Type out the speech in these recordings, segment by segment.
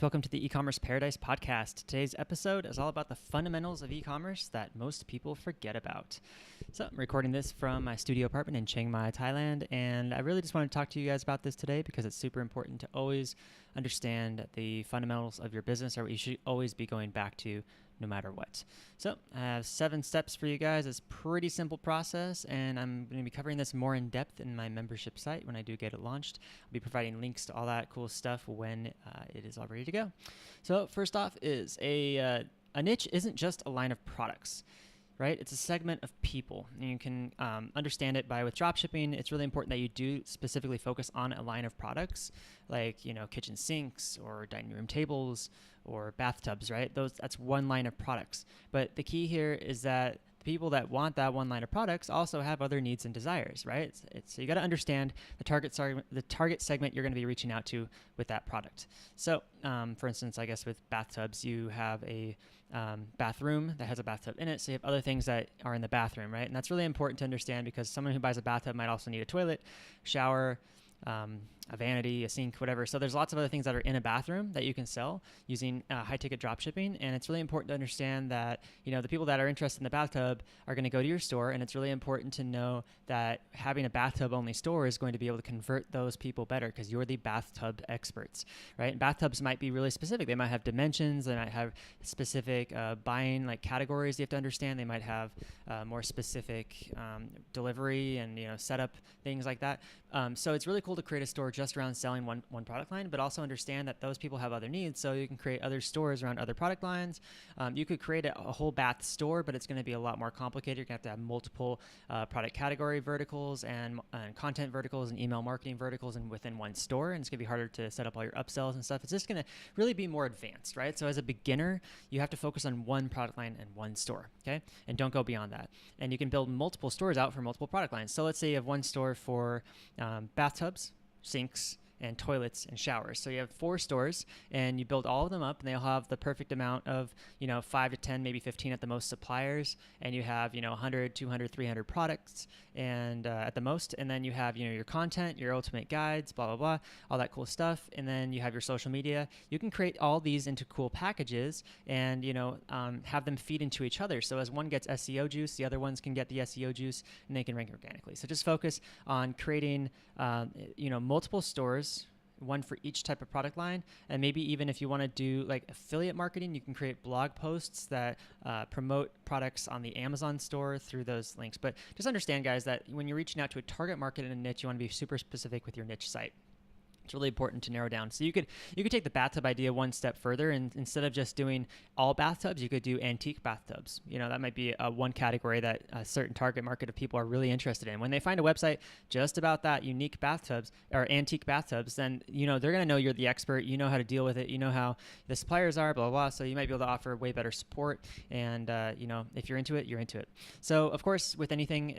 Welcome to the E-commerce Paradise podcast. Today's episode is all about the fundamentals of e-commerce that most people forget about. So I'm recording this from my studio apartment in Chiang Mai, Thailand, and I really just want to talk to you guys about this today because it's super important to always understand the fundamentals of your business, or what you should always be going back to no matter what. So I have 7 steps for you guys. It's a pretty simple process, and I'm going to be covering this more in depth in my membership site when I do get it launched. I'll be providing links to all that cool stuff when it is all ready to go. So first off is a niche isn't just a line of products. Right? It's a segment of people. And you can understand it by with dropshipping. It's really important that you do specifically focus on a line of products like, kitchen sinks or dining room tables or bathtubs, right? That's one line of products. But the key here is that the people that want that one line of products also have other needs and desires, right? So you got to understand the target segment you're going to be reaching out to with that product. So, for instance, I guess with bathtubs, you have a bathroom that has a bathtub in it. So you have other things that are in the bathroom, right? And that's really important to understand because someone who buys a bathtub might also need a toilet, shower, a vanity, a sink, whatever. So there's lots of other things that are in a bathroom that you can sell using high-ticket dropshipping. And it's really important to understand that, the people that are interested in the bathtub are going to go to your store. And it's really important to know that having a bathtub-only store is going to be able to convert those people better because you're the bathtub experts, right? And bathtubs might be really specific. They might have dimensions. They might have specific buying like categories you have to understand. They might have more specific delivery and, setup, things like that. So it's really cool to create a store just around selling one product line, but also understand that those people have other needs. So you can create other stores around other product lines. You could create a whole bath store, but it's going to be a lot more complicated. You're going to have multiple product category verticals and content verticals and email marketing verticals and within one store. And it's going to be harder to set up all your upsells and stuff. It's just going to really be more advanced, right? So as a beginner, you have to focus on one product line and one store, okay? And don't go beyond that. And you can build multiple stores out for multiple product lines. So let's say you have one store for bathtubs, sinks, and toilets and showers. So you have 4 stores and you build all of them up and they'll have the perfect amount of, 5 to 10, maybe 15 at the most suppliers. And you have, 100, 200, 300 products and at the most. And then you have, your content, your ultimate guides, blah, blah, blah, all that cool stuff. And then you have your social media. You can create all these into cool packages and, have them feed into each other. So as one gets SEO juice, the other ones can get the SEO juice and they can rank organically. So just focus on creating, multiple stores, one for each type of product line. And maybe even if you want to do like affiliate marketing, you can create blog posts that promote products on the Amazon store through those links. But just understand, guys, that when you're reaching out to a target market in a niche, you want to be super specific with your niche site. It's really important to narrow down. So you could take the bathtub idea one step further, and instead of just doing all bathtubs, you could do antique bathtubs. That might be one category that a certain target market of people are really interested in. When they find a website just about that unique bathtubs or antique bathtubs, then they're going to know you're the expert. You know how to deal with it. You know how the suppliers are, blah, blah, blah. So you might be able to offer way better support. And if you're into it, you're into it. So of course, with anything,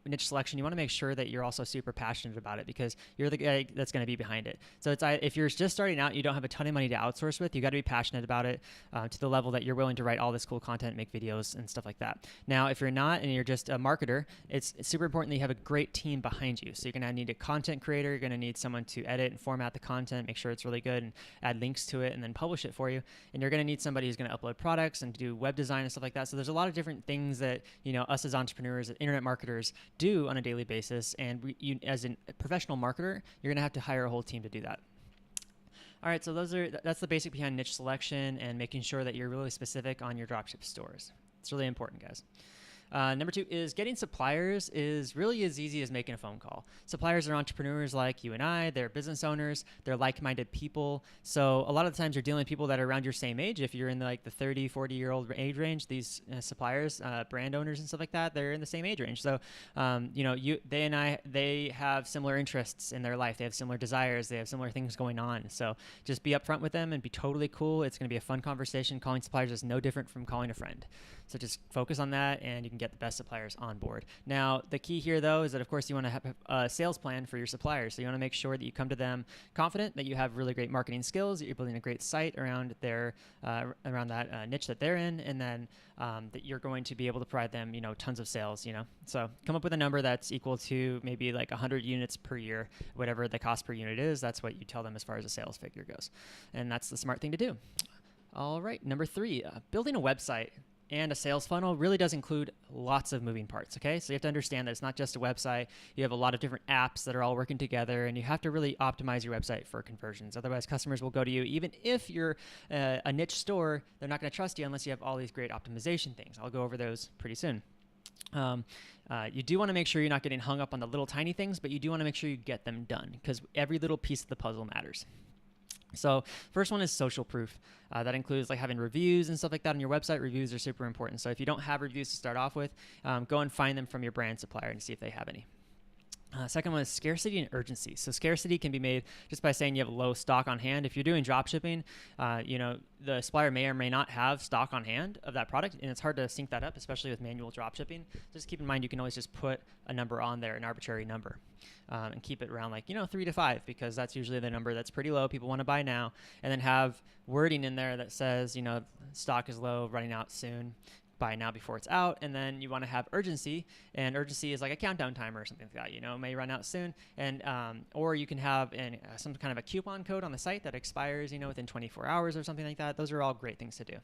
niche selection, you want to make sure that you're also super passionate about it because you're the guy that's going to be behind it. So if you're just starting out, you don't have a ton of money to outsource with, you got to be passionate about it to the level that you're willing to write all this cool content, make videos and stuff like that. Now, if you're not and you're just a marketer, it's super important that you have a great team behind you. So you're going to need a content creator. You're going to need someone to edit and format the content, make sure it's really good and add links to it and then publish it for you. And you're going to need somebody who's going to upload products and do web design and stuff like that. So there's a lot of different things that, us as entrepreneurs, internet marketers do on a daily basis. And as a professional marketer, you're going to have to hire a whole team to do that. All right, so that's the basic behind niche selection and making sure that you're really specific on your dropship stores. It's really important, guys. Number 2 is getting suppliers is really as easy as making a phone call. Suppliers are entrepreneurs like you and I. They're business owners. They're like-minded people. So a lot of the times you're dealing with people that are around your same age. If you're in the 30, 40-year-old age range, these suppliers, brand owners and stuff like that, they're in the same age range. So, they have similar interests in their life. They have similar desires. They have similar things going on. So just be upfront with them and be totally cool. It's going to be a fun conversation. Calling suppliers is no different from calling a friend. So just focus on that and you can get the best suppliers on board. Now, the key here, though, is that, of course, you want to have a sales plan for your suppliers. So you want to make sure that you come to them confident that you have really great marketing skills, that you're building a great site around their around that niche that they're in, and then that you're going to be able to provide them, tons of sales. So come up with a number that's equal to maybe like 100 units per year, whatever the cost per unit is. That's what you tell them as far as a sales figure goes, and that's the smart thing to do. All right, number 3, building a website and a sales funnel really does include lots of moving parts, okay? So you have to understand that it's not just a website. You have a lot of different apps that are all working together, and you have to really optimize your website for conversions. Otherwise, customers will go to you. Even if you're a niche store, they're not going to trust you unless you have all these great optimization things. I'll go over those pretty soon. You do want to make sure you're not getting hung up on the little tiny things, but you do want to make sure you get them done, because every little piece of the puzzle matters. So first one is social proof. That includes like having reviews and stuff like that on your website. Reviews are super important. So if you don't have reviews to start off with, go and find them from your brand supplier and see if they have any. Second one is scarcity and urgency. So scarcity can be made just by saying you have low stock on hand. If you're doing drop shipping, the supplier may or may not have stock on hand of that product, and it's hard to sync that up, especially with manual drop shipping. Just keep in mind you can always just put a number on there, an arbitrary number, and keep it around like 3 to 5, because that's usually the number that's pretty low. People want to buy now, and then have wording in there that says stock is low, running out soon. Buy now before it's out. And then you want to have urgency, and urgency is like a countdown timer or something like that. It may run out soon, and or you can have some kind of a coupon code on the site that expires within 24 hours or something like that. Those are all great things to do.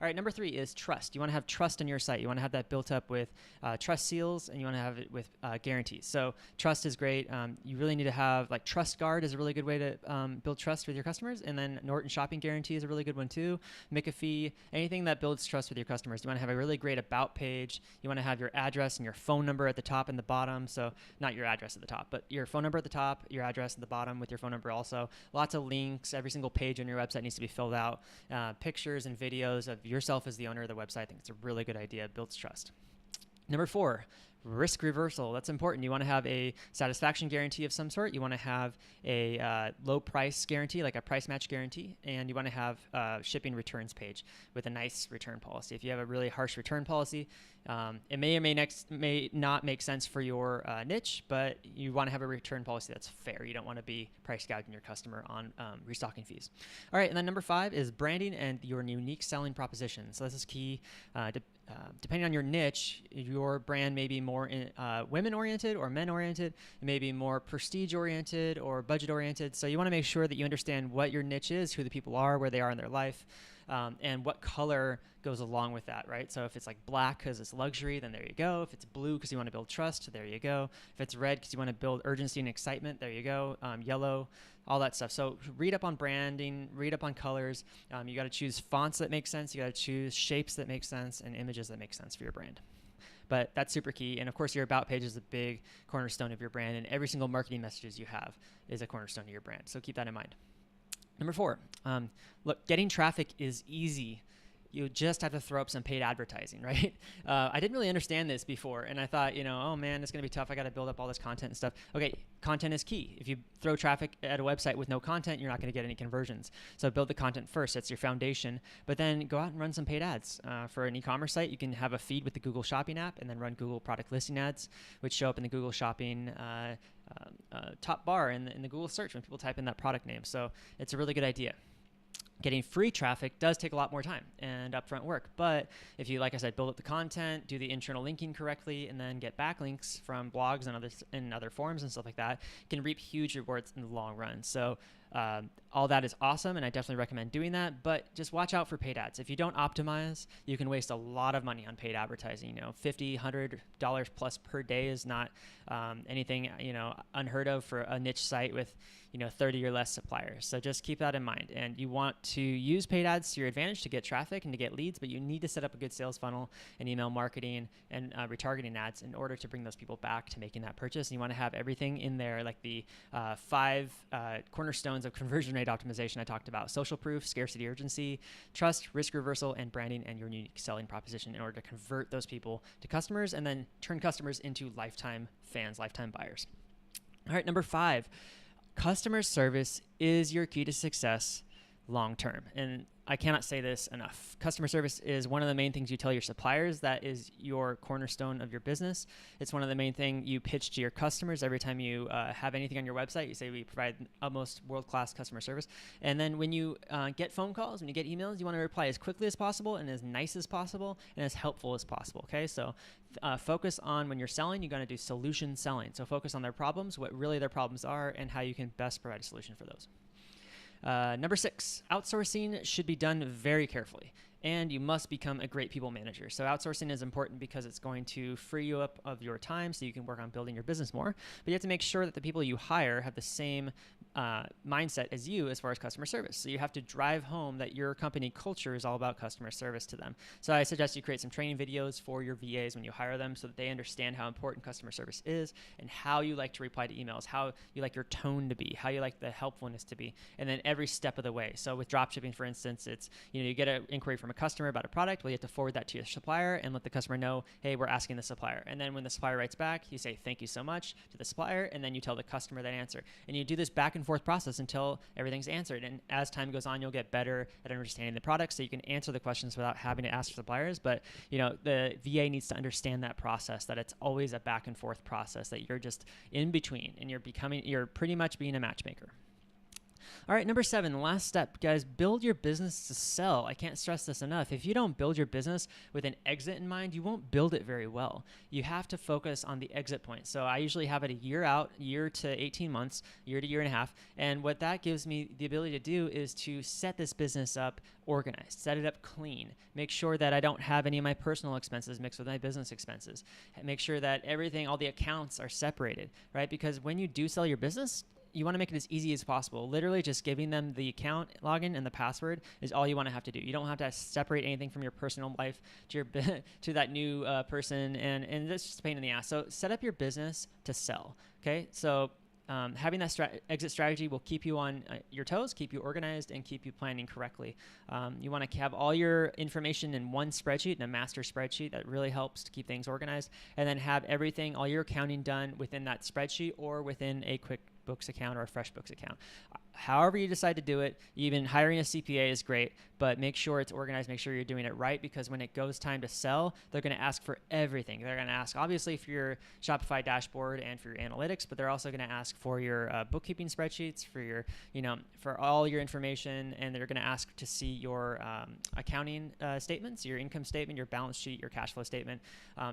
All right, number 3 is trust. You want to have trust in your site. You want to have that built up with trust seals, and you want to have it with guarantees. So trust is great. You really need to have like Trust Guard is a really good way to build trust with your customers, and then Norton Shopping Guarantee is a really good one too. McAfee, anything that builds trust with your customers. You want to have a really great about page. You want to have your address and your phone number at the top and the bottom. So not your address at the top, but your phone number at the top, your address at the bottom with your phone number also. Lots of links. Every single page on your website needs to be filled out. Pictures and videos of yourself as the owner of the website. I think it's a really good idea. It builds trust. Number 4, risk reversal. That's important. You want to have a satisfaction guarantee of some sort. You want to have a low price guarantee, like a price match guarantee, and you want to have a shipping returns page with a nice return policy. If you have a really harsh return policy, it may or may not make sense for your niche, but you want to have a return policy that's fair. You don't want to be price gouging your customer on restocking fees. All right, and then number 5 is branding and your unique selling proposition. So this is key. Depending on your niche, your brand may be more women-oriented or men-oriented. It may be more prestige-oriented or budget-oriented. So you want to make sure that you understand what your niche is, who the people are, where they are in their life, and what color goes along with that, right? So if it's like black because it's luxury, then there you go. If it's blue because you want to build trust, there you go. If it's red because you want to build urgency and excitement, there you go. Yellow, all that stuff. So read up on branding, read up on colors. You got to choose fonts that make sense. You got to choose shapes that make sense and images that make sense for your brand. But that's super key. And of course, your about page is a big cornerstone of your brand, and every single marketing messages you have is a cornerstone of your brand. So keep that in mind. Number 4, look, getting traffic is easy. You just have to throw up some paid advertising, right? I didn't really understand this before, and I thought, oh man, it's gonna be tough. I gotta build up all this content and stuff. Okay, content is key. If you throw traffic at a website with no content, you're not gonna get any conversions. So build the content first. That's your foundation. But then go out and run some paid ads. For an e-commerce site, you can have a feed with the Google Shopping app and then run Google product listing ads, which show up in the Google Shopping top bar in the Google search when people type in that product name. So it's a really good idea. Getting free traffic does take a lot more time and upfront work. But if you, like I said, build up the content, do the internal linking correctly, and then get backlinks from blogs and other forums and stuff like that, you can reap huge rewards in the long run. So all that is awesome, and I definitely recommend doing that. But just watch out for paid ads. If you don't optimize, you can waste a lot of money on paid advertising. $50, $100 plus per day is not anything unheard of for a niche site with 30 or less suppliers. So just keep that in mind. And you want to use paid ads to your advantage to get traffic and to get leads, but you need to set up a good sales funnel and email marketing and retargeting ads in order to bring those people back to making that purchase. And you want to have everything in there, like the 5 cornerstones of conversion rate optimization I talked about: social proof, scarcity, urgency, trust, risk reversal, and branding and your unique selling proposition in order to convert those people to customers and then turn customers into lifetime fans, lifetime buyers. All right, number 5. Customer service is your key to success long term. And I cannot say this enough. Customer service is one of the main things you tell your suppliers. That is your cornerstone of your business. It's one of the main things you pitch to your customers every time you have anything on your website. You say we provide utmost world-class customer service. And then when you get phone calls, when you get emails, you want to reply as quickly as possible and as nice as possible and as helpful as possible. Okay, so focus on when you're selling, you're going to do solution selling. So focus on their problems, what really their problems are, and how you can best provide a solution for those. Number 6, outsourcing should be done very carefully, and you must become a great people manager. So outsourcing is important because it's going to free you up of your time so you can work on building your business more. But you have to make sure that the people you hire have the same mindset as you as far as customer service. So you have to drive home that your company culture is all about customer service to them. So I suggest you create some training videos for your VAs when you hire them so that they understand how important customer service is and how you like to reply to emails, how you like your tone to be, how you like the helpfulness to be, and then every step of the way. So with dropshipping, for instance, it's, you get an inquiry from a customer about a product. Well, you have to forward that to your supplier and let the customer know, hey, we're asking the supplier. And then when the supplier writes back, you say, thank you so much to the supplier. And then you tell the customer that answer. And you do this back and forth process until everything's answered. And as time goes on, you'll get better at understanding the product so you can answer the questions without having to ask suppliers. But, the VA needs to understand that process, that it's always a back and forth process, that you're just in between and you're pretty much being a matchmaker. All right, number 7, the last step, guys, build your business to sell. I can't stress this enough. If you don't build your business with an exit in mind, you won't build it very well. You have to focus on the exit point. So I usually have it a year out, year to 18 months, year to year and a half. And what that gives me the ability to do is to set this business up organized, set it up clean, make sure that I don't have any of my personal expenses mixed with my business expenses, make sure that everything, all the accounts are separated, right? Because when you do sell your business, you want to make it as easy as possible. Literally just giving them the account login and the password is all you want to have to do. You don't have to separate anything from your personal life to your to that new person, and that's just a pain in the ass. So set up your business to sell, okay? So having that exit strategy will keep you on your toes, keep you organized, and keep you planning correctly. You want to have all your information in one spreadsheet, in a master spreadsheet. That really helps to keep things organized. And then have everything, all your accounting done within that spreadsheet or within a QuickBooks account or a FreshBooks account. However you decide to do it, even hiring a CPA is great, but make sure it's organized, make sure you're doing it right, because when it goes time to sell, they're going to ask for everything. They're going to ask, obviously, for your Shopify dashboard and for your analytics, but they're also going to ask for your bookkeeping spreadsheets, for your, for all your information, and they're going to ask to see your accounting statements, your income statement, your balance sheet, your cash flow statement.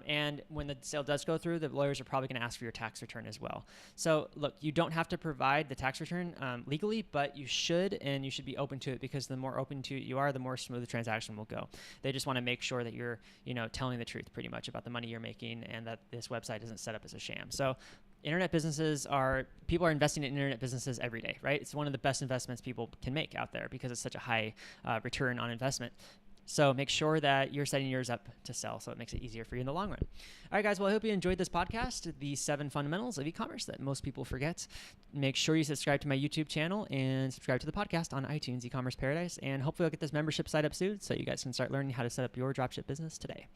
And when the sale does go through, the lawyers are probably going to ask for your tax return as well. So look, you don't have to provide the tax return legally, but you should, and you should be open to it, because the more open to it you are, the more smooth the transaction will go. They just want to make sure that you're, telling the truth pretty much about the money you're making, and that this website isn't set up as a sham. So people are investing in internet businesses every day, right? It's one of the best investments people can make out there because it's such a high return on investment. So make sure that you're setting yours up to sell, so it makes it easier for you in the long run. All right, guys. Well, I hope you enjoyed this podcast, the 7 fundamentals of e-commerce that most people forget. Make sure you subscribe to my YouTube channel and subscribe to the podcast on iTunes, E-commerce Paradise. And hopefully I'll get this membership site up soon so you guys can start learning how to set up your dropship business today.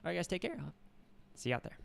All right, guys. Take care. See you out there.